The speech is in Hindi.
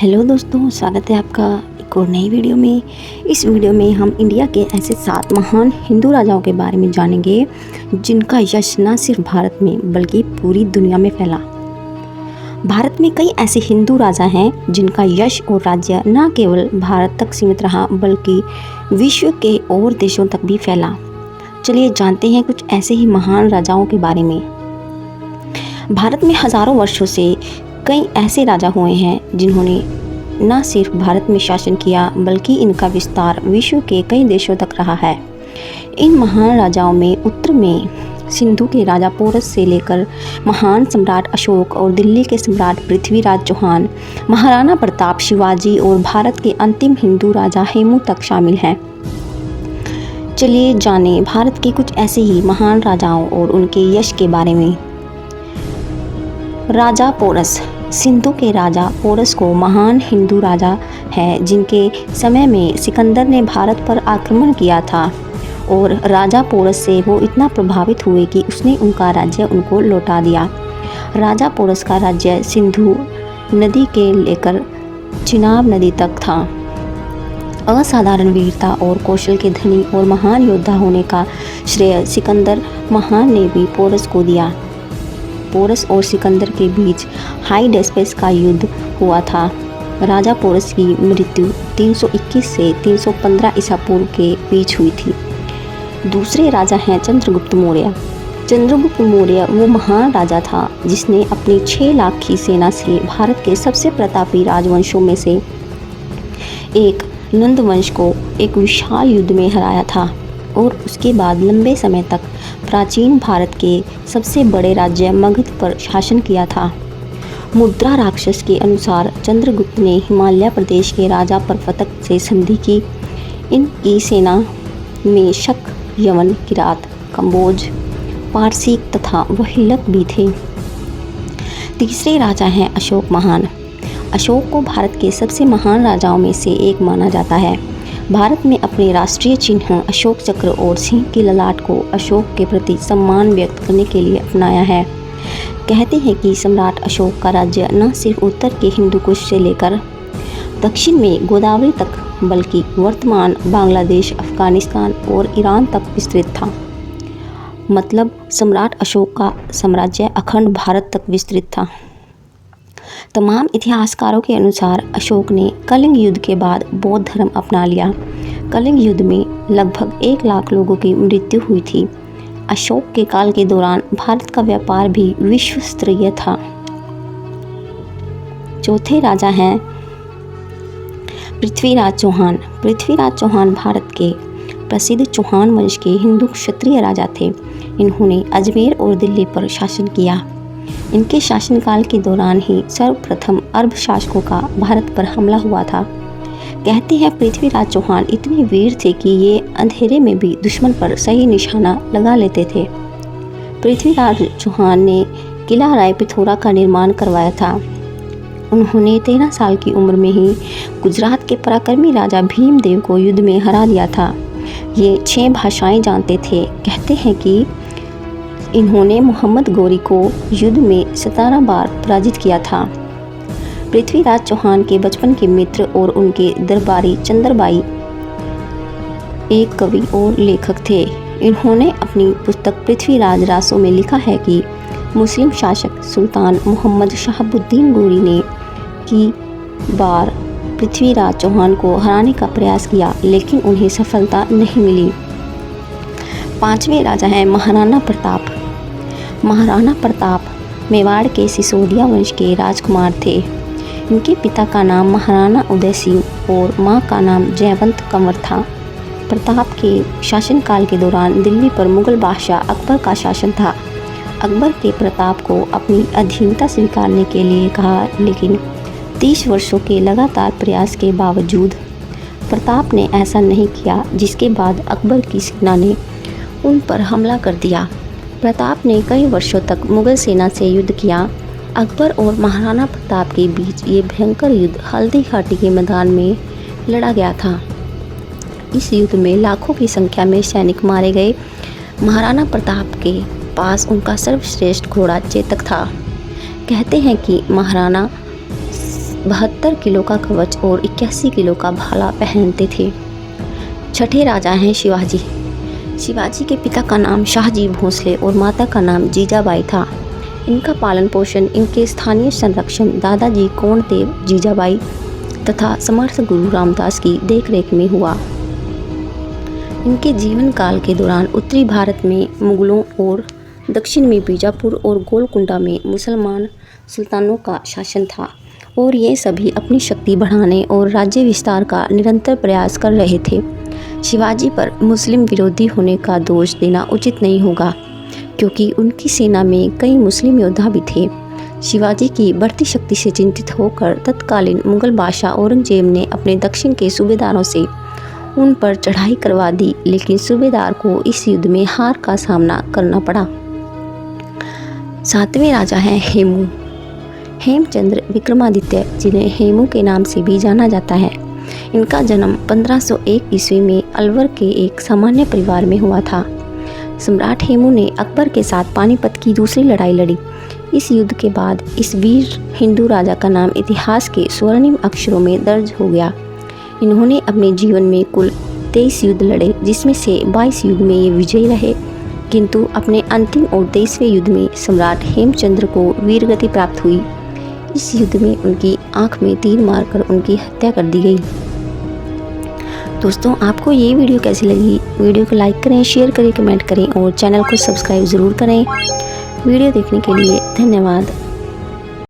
हेलो दोस्तों, स्वागत है आपका एक और नई वीडियो में। इस वीडियो में हम इंडिया के ऐसे 7 महान हिंदू राजाओं के बारे में जानेंगे जिनका यश न सिर्फ भारत में बल्कि पूरी दुनिया में फैला। भारत में कई ऐसे हिंदू राजा हैं जिनका यश और राज्य न केवल भारत तक सीमित रहा बल्कि विश्व के और देशों तक भी फैला। चलिए जानते हैं कुछ ऐसे ही महान राजाओं के बारे में। भारत में हज़ारों वर्षों से कई ऐसे राजा हुए हैं जिन्होंने न सिर्फ भारत में शासन किया बल्कि इनका विस्तार विश्व के कई देशों तक रहा है। इन महान राजाओं में उत्तर में सिंधु के राजा पोरस से लेकर महान सम्राट अशोक और दिल्ली के सम्राट पृथ्वीराज चौहान, महाराणा प्रताप, शिवाजी और भारत के अंतिम हिंदू राजा हेमू तक शामिल हैं। चलिए जानें भारत के कुछ ऐसे ही महान राजाओं और उनके यश के बारे में। राजा पोरस। सिंधु के राजा पोरस को महान हिंदू राजा है जिनके समय में सिकंदर ने भारत पर आक्रमण किया था और राजा पोरस से वो इतना प्रभावित हुए कि उसने उनका राज्य उनको लौटा दिया। राजा पोरस का राज्य सिंधु नदी के लेकर चिनाब नदी तक था। असाधारण वीरता और कौशल के धनी और महान योद्धा होने का श्रेय सिकंदर महान ने भी पोरस को दिया। पोरस और सिकंदर के बीच हाइडेस्पेस का युद्ध हुआ था। राजा पोरस की मृत्यु 321 से 315 ईसा पूर्व के बीच हुई थी। दूसरे राजा हैं चंद्रगुप्त मौर्य। चंद्रगुप्त मौर्य वो महान राजा था जिसने अपनी 6 लाख की सेना से भारत के सबसे प्रतापी राजवंशों में से एक नंद वंश को एक विशाल युद्ध में हराया था और उसके बाद लंबे समय तक प्राचीन भारत के सबसे बड़े राज्य मगध पर शासन किया था। मुद्रा राक्षस के अनुसार चंद्रगुप्त ने हिमालय प्रदेश के राजा परफतक से संधि की। इनकी सेना में शक, यवन, किरात, कंबोज, पारसीक तथा वहिल्लक भी थे। तीसरे राजा हैं अशोक महान। अशोक को भारत के सबसे महान राजाओं में से एक माना जाता है। भारत में अपने राष्ट्रीय चिन्ह अशोक चक्र और सिंह की ललाट को अशोक के प्रति सम्मान व्यक्त करने के लिए अपनाया है। कहते हैं कि सम्राट अशोक का राज्य न सिर्फ उत्तर के हिंदुकुश से लेकर दक्षिण में गोदावरी तक बल्कि वर्तमान बांग्लादेश, अफगानिस्तान और ईरान तक विस्तृत था। मतलब सम्राट अशोक का साम्राज्य अखंड भारत तक विस्तृत था। तमाम इतिहासकारों के अनुसार अशोक ने कलिंग युद्ध के बाद बौद्ध धर्म अपना लिया। कलिंग युद्ध में लगभग 1 लाख लोगों की मृत्यु हुई थी। अशोक के काल के दौरान भारत का व्यापार भी विश्व स्तरीय था। चौथे राजा हैं पृथ्वीराज चौहान। पृथ्वीराज चौहान भारत के प्रसिद्ध चौहान वंश के हिंदू क्षत्रिय राजा थे। इन्होंने अजमेर और दिल्ली पर शासन किया। इनके शासनकाल के दौरान ही सर्वप्रथम अरब शासकों का भारत पर हमला हुआ था। कहते हैं पृथ्वीराज चौहान इतने वीर थे कि ये अंधेरे में भी दुश्मन पर सही निशाना लगा लेते थे। पृथ्वीराज चौहान ने किला राय पिथौरा का निर्माण करवाया था। उन्होंने 13 साल की उम्र में ही गुजरात के पराक्रमी राजा भीमदेव को युद्ध में हरा दिया था। ये 6 भाषाएं जानते थे। कहते हैं कि इन्होंने मोहम्मद गौरी को युद्ध में 17 बार पराजित किया था। पृथ्वीराज चौहान के बचपन के मित्र और उनके दरबारी चंद्रबाई एक कवि और लेखक थे। इन्होंने अपनी पुस्तक पृथ्वीराज रासों में लिखा है कि मुस्लिम शासक सुल्तान मोहम्मद शहाबुद्दीन गौरी ने की बार पृथ्वीराज चौहान को हराने का प्रयास किया लेकिन उन्हें सफलता नहीं मिली। 5वें राजा हैं महाराणा प्रताप। महाराणा प्रताप मेवाड़ के सिसोदिया वंश के राजकुमार थे। इनके पिता का नाम महाराणा उदय सिंह और मां का नाम जयवंत कंवर था। प्रताप के शासनकाल के दौरान दिल्ली पर मुगल बादशाह अकबर का शासन था। अकबर के प्रताप को अपनी अधीनता स्वीकारने के लिए कहा लेकिन 30 वर्षों के लगातार प्रयास के बावजूद प्रताप ने ऐसा नहीं किया, जिसके बाद अकबर की सेना ने उन पर हमला कर दिया। प्रताप ने कई वर्षों तक मुगल सेना से युद्ध किया। अकबर और महाराणा प्रताप के बीच ये भयंकर युद्ध हल्दी घाटी के मैदान में लड़ा गया था। इस युद्ध में लाखों की संख्या में सैनिक मारे गए। महाराणा प्रताप के पास उनका सर्वश्रेष्ठ घोड़ा चेतक था। कहते हैं कि महाराणा 72 किलो का कवच और 81 किलो का भाला पहनते थे। छठे राजा हैं शिवाजी। शिवाजी के पिता का नाम शाहजी भोसले और माता का नाम जीजाबाई था। इनका पालन पोषण इनके स्थानीय संरक्षण दादाजी कोंडदेव जीजाबाई तथा समर्थ गुरु रामदास की देखरेख में हुआ। इनके जीवन काल के दौरान उत्तरी भारत में मुगलों और दक्षिण में बीजापुर और गोलकुंडा में मुसलमान सुल्तानों का शासन था और ये सभी अपनी शक्ति बढ़ाने और राज्य विस्तार का निरंतर प्रयास कर रहे थे। शिवाजी पर मुस्लिम विरोधी होने का दोष देना उचित नहीं होगा, क्योंकि उनकी सेना में कई मुस्लिम योद्धा भी थे। शिवाजी की बढ़ती शक्ति से चिंतित होकर तत्कालीन मुगल बादशाह औरंगजेब ने अपने दक्षिण के सूबेदारों से उन पर चढ़ाई करवा दी, लेकिन सूबेदार को इस युद्ध में हार का सामना करना पड़ा। सातवें राजा हैं हेमू। हेमचंद्र विक्रमादित्य, जिन्हें हेमू के नाम से भी जाना जाता है। इनका जन्म 1501 ईस्वी में अलवर के एक सामान्य परिवार में हुआ था। सम्राट हेमू ने अकबर के साथ पानीपत की दूसरी लड़ाई लड़ी। इस युद्ध के बाद इस वीर हिंदू राजा का नाम इतिहास के स्वर्णिम अक्षरों में दर्ज हो गया। इन्होंने अपने जीवन में कुल 23 युद्ध लड़े, जिसमें से 22 युद्ध में ये विजयी रहे, किंतु अपने अंतिम और 23वें युद्ध में सम्राट हेमचंद्र को वीरगति प्राप्त हुई। इस युद्ध में उनकी आंख में तीर मारकर उनकी हत्या कर दी गई। दोस्तों, आपको ये वीडियो कैसी लगी? वीडियो को लाइक करें, शेयर करें, कमेंट करें और चैनल को सब्सक्राइब ज़रूर करें। वीडियो देखने के लिए धन्यवाद।